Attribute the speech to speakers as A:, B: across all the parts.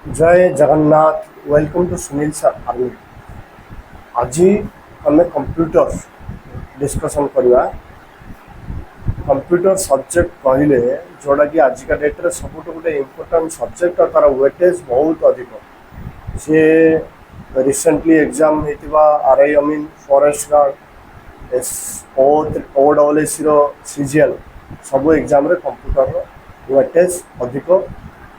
A: जय Jagannath. Welcome to Sunil sir army. आज आम कंप्यूटर डिस्कशन करवा। कंप्यूटर सब्जेक्ट कहले जोड़ा कि आजिका डेट्रे सब गोटे इम्पोर्टाट सब्जेक्ट और तार वेटेज बहुत अधिक। सी रिसेंटली एग्जाम होता R I mean forest guard S O double S CGL सब एग्जाम कंप्यूटर वेटेज अधिक।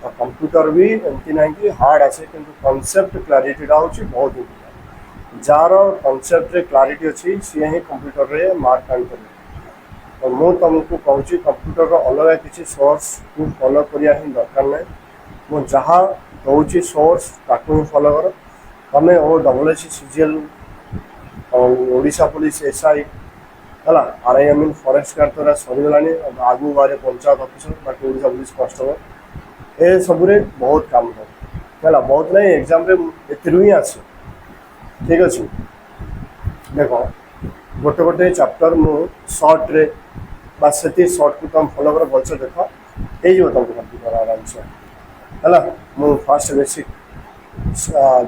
A: कंप्यूटर भी एमती ना कि हार्ड आसे कि कनसेप्ट क्लारीटा हूँ बहुत इम्पोर्टाट। जार कनसेप्ट क्लारीटी अच्छी सी ही कंप्यूटर रे मार्क आनी पारे। तो मुझे तुमको कहूँ कंप्यूटर अलग किसी सोर्स को फॉलो करिया ही दरकार ना। मुझे जहाँ दूसरी सोर्स ताकू ही फॉलो कर। तुम्हें O double S CGL Odisha police SI है R I mean forest guard तो सरीगला आगू बारे पंचायत ऑफिसर बाकी ओडिशा पुलिस कॉन्स्टेबल ए सबुरे बहुत काम है बहुत ना एग्जाम ही आसे। ठीक अच्छे देख गोटे गोटे चैप्टर मु सर्ट रे बस से सर्ट को तुम फॉलो कर भलसे देख हो तुमको कंप्यूटर आराम से है। मु फास्ट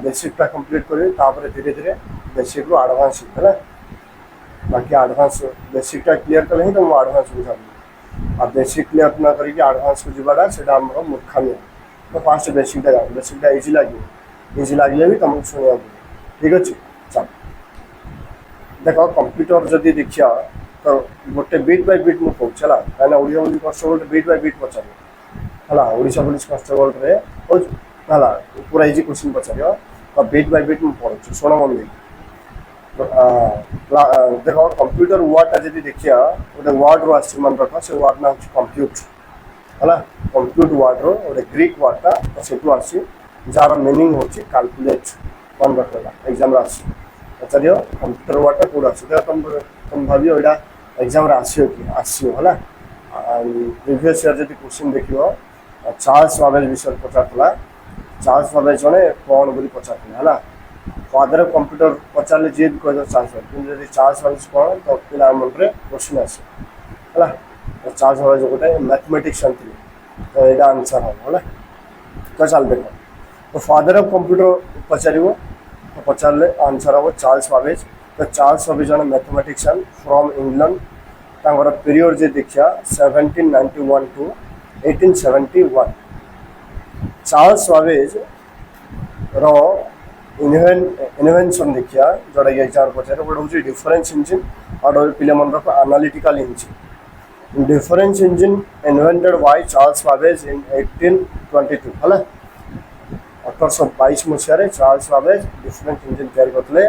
A: बेसिकटा कंप्लीट करी धीरे धीरे बेसिक रू आडभांस है। बाकी आडभांस बेसिकटा क्लीयर कले ही तो मुझे आडभांस बुझा आ बेसिक क्लीयर न करके आडभांस को जीवाटा से मूर्खामी। तो फास्ट बेसिकटा जाओ बेसिकटा इजी लगे भी तुमको शुणा। ठीक अच्छे चल देख कंप्यूटर जदि देखिए तो गोटे बिट बाय बिट मुझे कहूँ है कहीं Odia police constable bit by bit पचार है ओडिशा पुलिस कॉन्स्टेबल है पूरा इजी क्वेश्चन पचार तो बिट बाय बिट मुझे पढ़ुच्छी शुण मन देखिए। देख कंप्यूटर वर्डटा जब देखिए गोटे वर्ड रू आस मन रख से वर्ड ना हूँ कंप्यूट है। कंप्यूट वर्ड रो गोटे ग्रीक वर्डटा तो से आसी जार मीनिंग हूँ कैलकुलेट मन रखा एग्जाम पचार कंप्यूटर वर्डटा कौट आस तुम भाव यहाँ एग्जाम आसो कि आसो है। प्रिवियस ईयर जब क्वेश्चन देख चार्ल्स बाबेज विषय पचार चार्ल्स बाबेज जड़े कौन बोली पचार है फादर कंप्यूटर पचारे जी कह चार्ल्स बाबेज चार्ल्स बाबेज कौन तो पिला मन में क्वेश्चन आसे है। चार्ल्स बाबेज गोटे मैथमेटिशियन थे तो यहाँ आंसर हम है। तो चल देख तो फादर ऑफ कंप्यूटर पचार तो पचारे आंसर हम चार्ल्स बाबेज। तो चार्ल्स बाबेज जन मैथमेटिशियन फ्रॉम इंग्लैंड तांगर पीरियड जे देखिया 1791 टू 1871। चार्ल्स बाबेज रो इनवेंशन देखिया जोड़ा कि एग्जाम पचार गोटे हूँ डिफरेंस इंजिन और पिले मन रख analytical engine. Difference engine invented by Charles Babbage in 1822 है 1822 मसीह चार्ल्स बाबेज डिफरेंस इंजिन तैयारी करते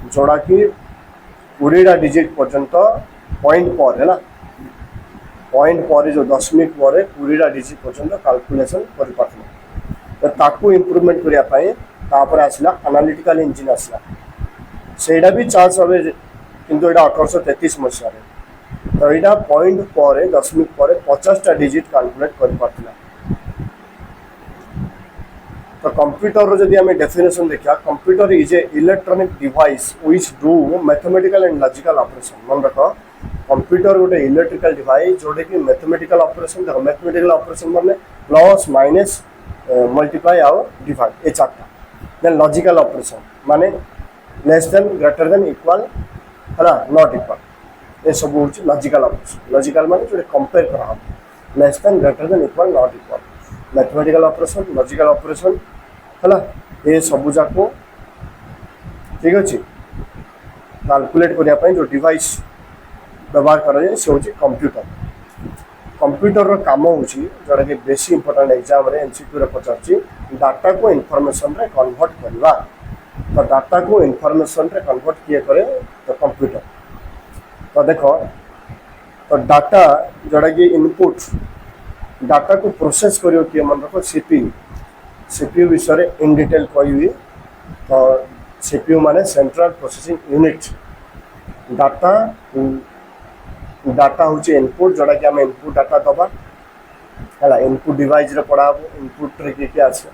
A: जोड़ा कि 20टा डिजिट पर्यंत पॉइंट पर है पॉइंट पर जो दशमिक पर 20टा डिजिट पर्यंत कैलकुलेशन कर पाते ताकू इम्प्रूवमेंट करने आसला एनालिटिकल इंजिन आसला सेटा भी चार्ल्स बाबेज किंतु यहाँ 1833 मसीह तो यहाँ पॉइंट पर दशमिक पर 50टा डिजिट कैलकुलेट कर पाता। तो कंप्यूटर जदि आम डेफिनेशन देखा computer is a electronic device which do mathematical and logical operation. मन रख कंप्यूटर गोटे इलेक्ट्रिकल डिवाइस जोटे कि मैथमेटिकल ऑपरेशन देख मैथमेटिकल ऑपरेशन माने प्लस माइनस मल्टीप्लाई आउ डिवाइड ये चार्टा। देन लॉजिकल ऑपरेशन माने less than greater than equal है नॉट इक्वल ये सब हूँ लॉजिकल ऑपरेशन। लॉजिकल माने जो कंपेयर करा less than greater than equal not equal mathematical operation logical operation है ये सब जाक ठीक अच्छे कैलकुलेट करने जो डिवाइस व्यवहार कराए से हूँ कंप्यूटर। कंप्यूटर काम हूँ जोटा कि बेसी इंपोर्टेंट एग्जाम एमसीक्यू पचार डाटा को इनफॉरमेशन रे कन्वर्ट करवा। तो डाटा को इनफॉरमेशन रे कन्वर्ट किए करे तो कंप्यूटर। तो देख तो डाटा जोटा कि इनपुट डाटा को प्रोसेस करियो किए मन रख सीपीयू विषय इन डिटेल कहि। तो सीपीयू माने central processing unit. Data data हूँ इनपुट जोटा कि आम इनपुट डाटा दबा है इनपुट डिवाइस रे पढ़ा इनपुट रे किए आसे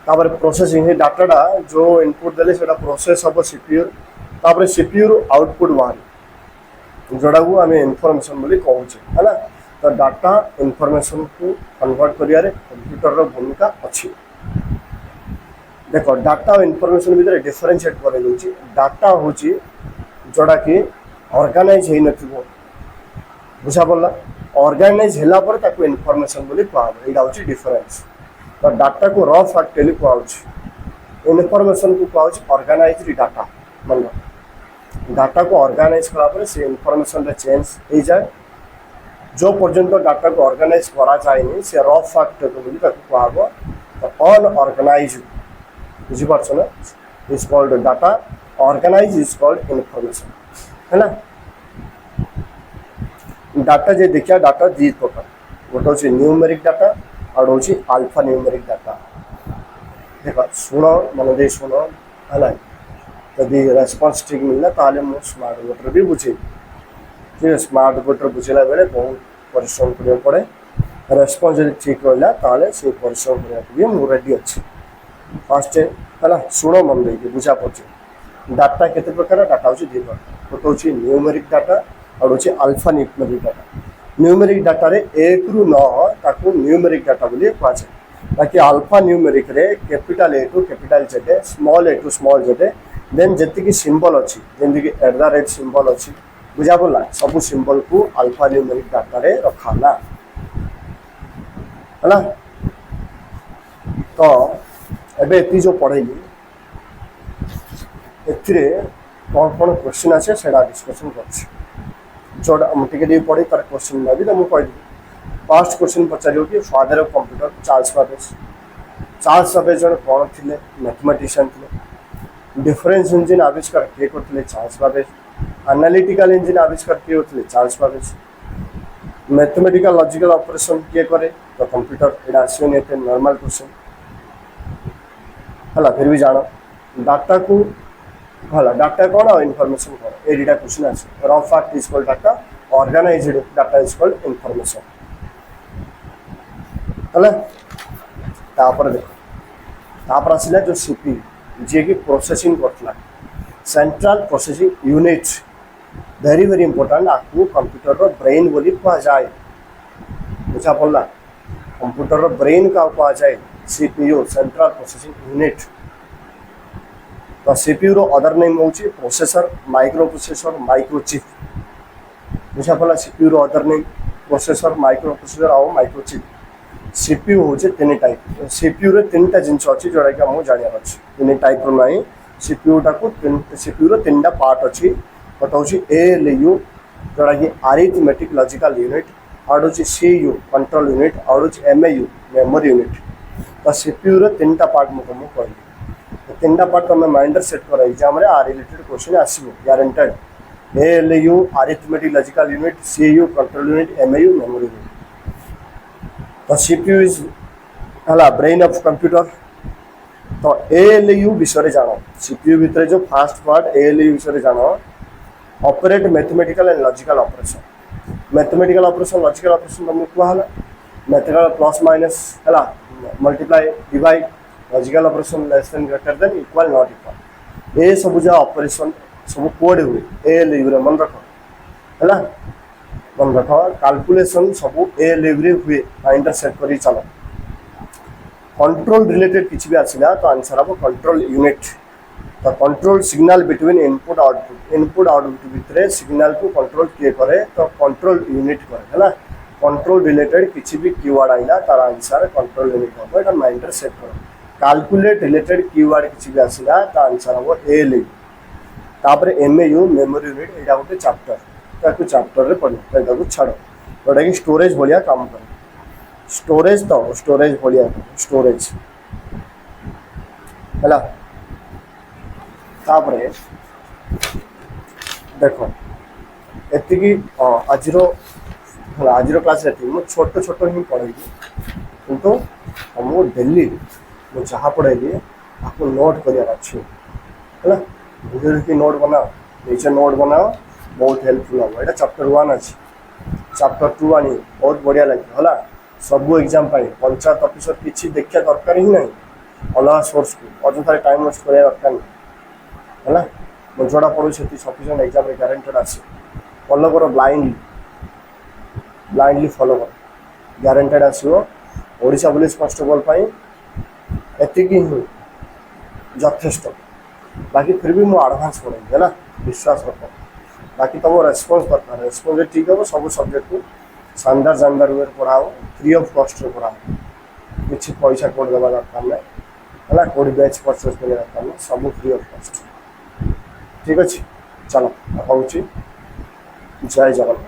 A: तापर प्रोसेसिंग डाटाटा जो इनपुट देले सेटा प्रोसेस हम सीपीयू तापर सीपीयू आउटपुट बाहर जोड़ा को आम इनफॉरमेशन बोली कहूँ है। तो डाटा इनफॉरमेशन को कन्वर्ट करिया रे कंप्यूटर रो भूमिका अच्छी। देखो डाटा और इनफॉरमेशन भितर डिफरेंशिएट कर दूसरी डाटा हूँ जोड़ा कि ऑर्गेनाइज हो नथिबो बुझा पड़ा ऑर्गेनाइज होला पर ताको इनफॉरमेशन बोली कहब एटा हूँ डिफरेंस तो डाटा को रॉ फैक्ट बोली कहूँ इनफॉरमेशन को कहूँ ऑर्गेनाइज्ड डाटा मन डाटा को ऑर्गेनाइज कला से इनफॉरमेशन रे चेंज हो जाए जो पर्यंत डाटा को ऑर्गेनाइज करा जाए से रॉ फैक्ट बोली ताको कहब अनऑर्गेनाइज्ड बुझीपार ना is called data organise is called information है ना डाटा जे देखिया डाटा दी प्रकार गोटे हूँ न्यूमेरिक डाटा और हूँ अल्फा न्यूमेरिक डाटा देख शुण मन दे शुण है जदि रेस्पॉन्स ठीक मिलला ताले मु स्मार्ट वोटर भी बुझे ठीक है स्मार्ट वोटर बुझेला बेले बहुत परिश्रम करिया पड़े रेस्पॉन्स जदि ठीक रहा ताले से परिश्रम करिया भी मु रेडी अच्छी फास्ट है शुण मन दे बुझा पड़े डाटा केते प्रकार डाटा हूँ दी प्रकार गोटे हूँ न्यूमेरिक डाटा और हूँ alpha numeric data numeric data रे 1 रु 9 ताको न्यूमेरिक डाटा बोली कहुए बाकी अल्फा न्यूमेरिक रे capital A to capital Z small A to small Z then जी सिंबल अच्छी जमीक @ सिंबल अच्छी बुझा पड़ा सब सिंबल को अल्फा न्यूमेरिक डाटा रे रखाला है तो एबे एती जो पढ़ेगी एथिरे कौन कौन क्वेश्चन आसे सेडा डिस्कशन कर जोड़ा मुझे पढ़ी तार क्वेश्चन भी तो मुझे कही फर्स्ट क्वेश्चन पचार कि father of computer Charles Babbage जन कौन थे मैथमेटिशियन थे डिफरेंस इंजिन आविष्कार किए करते चार्ल्स बाबेज एनालिटिकल इंजिन आविष्कार किए होते Charles Babbage mathematical logical operation किए करे तो कंप्यूटर एटा आसोनी एते नॉर्मल क्वेश्चन है फिर भी जान डाटा को है डाटा कौन और इनफॉरमेशन कौन ये दुटा क्वेश्चन आसे raw fact is called data organized data is called information है तापर देखो तापर आसला जो सीपीयू जे कि प्रोसेसिंग करथला central processing unit very very important आपको कंप्यूटर रो ब्रेन बोली कहा जाए बुझा पड़ला कंप्यूटर रो ब्रेन का कहा जाए सीपीयू सेंट्रल प्रोसेसिंग यूनिट तो सीपीयू रो अदर नेम होची प्रोसेसर माइक्रो प्रोसेसर माइक्रोचिप बुझा पड़ा सीपीयू रो other name processor microprocessor और माइक्रोचिप सीपीयू होचे तीन टाइप सीपीयू रे तीनटा जिंस अछि जोड़ा कि हम जानियार अछि तीन टाइप रो नाही सीपीयू टा को सीपीयू रो तीनटा पार्ट अछि गोटे हूँ एएलयू जोड़ा कि अरिथमेटिक लॉजिकल यूनिट और हूँ सीयू कंट्रोल यूनिट और हूँ एमएयू मेमोरी यूनिट तो सीपीयू रो तीनटा पार्ट मुझे मुझे कहली तीनटा पार्ट तुम माइंड सेट कर एग्जाम रे आ रिलेटेड क्वेश्चन आसो guaranteed ALU arithmetic logical unit CU control unit MU memory unit तो सीपीयू इज है ब्रेन ऑफ कंप्यूटर तो एएलयू विषय जान सीपीयू भितर जो फास्ट पार्ट एएलयू विषय जान operate mathematical and logical operation mathematical operation logical operation तुमको कहला मैथमेटिकल प्लस माइनस है multiply divide logical operation less than greater than equal not equal ये सब जो ऑपरेशन सब कोड हुए एएलयू रे मन रख है मन रख कैलकुलेशन सब एएलयू रे हुए माइंड सेट करी चलो कंट्रोल रिलेटेड किसी भी आसिला तो आंसर हम कंट्रोल यूनिट तो control signal between input output भितर सिग्नल को कंट्रोल किए करे तो कंट्रोल यूनिट करे है कंट्रोल रिलेटेड किसी भी कीवर्ड आइला तार आंसर कंट्रोल यूनिट हम एटा माइंड सेट करो कैलकुलेट रिलेटेड कीवर्ड किसी भी आसिला तो आंसर हम एएलयू तापर एमएयू मेमोरी यूनिट एटा गोटे चैप्टर ताकू चैप्टर रे पढ़ो एटा को छाड़ो जोटा कि स्टोरेज भलिया काम करे स्टोरेज तो स्टोरेज भलिया स्टोरेज है तापरे देख एति आज क्लास छोट छोट ही पढ़ेगी किंतु हम डेली मुझे जहाँ पढ़ेगी आपको नोट करार अच्छे है वीडियो देखिए नोट बनाओ नीचे नोट बनाओ बहुत हेल्पफुल हम यहाँ चैप्टर 1 अच्छी चैप्टर 2 आनी बहुत बढ़िया लगे है सब एग्जाम पंचायत ऑफिसर किसी देखा दरकार ही ना अलग सोर्स को अजथा टाइम वेस्ट कराया दरकार नहीं है मुझे जोड़ा पढ़ू से सफिशिएंट एग्जाम ग्यारंटेड आसे फॉलो करो ब्लाइंडली फॉलो कर ग्यारंटेड आसो ओडिशा पुलिस कांस्टेबल एति ही ଯଥେଷ୍ଟ। बाकी फिर भी मुझे आडभांस पढ़ेगी है ना, विश्वास रख। बाकी तुम रेस्पन्स दरकार, रेस्पन्स ठीक हम सब सब्जेक्ट को शानदार शानदार वे पढ़ा फ्री ऑफ कॉस्ट पढ़ा, किसी पैसा कोड देवा दरकार ना है, कोई बैच परचेज करने दरकार ना, सब फ्री ऑफ कॉस्ट। ठीक अच्छे, चलो कहूँ जय जगन्नाथ।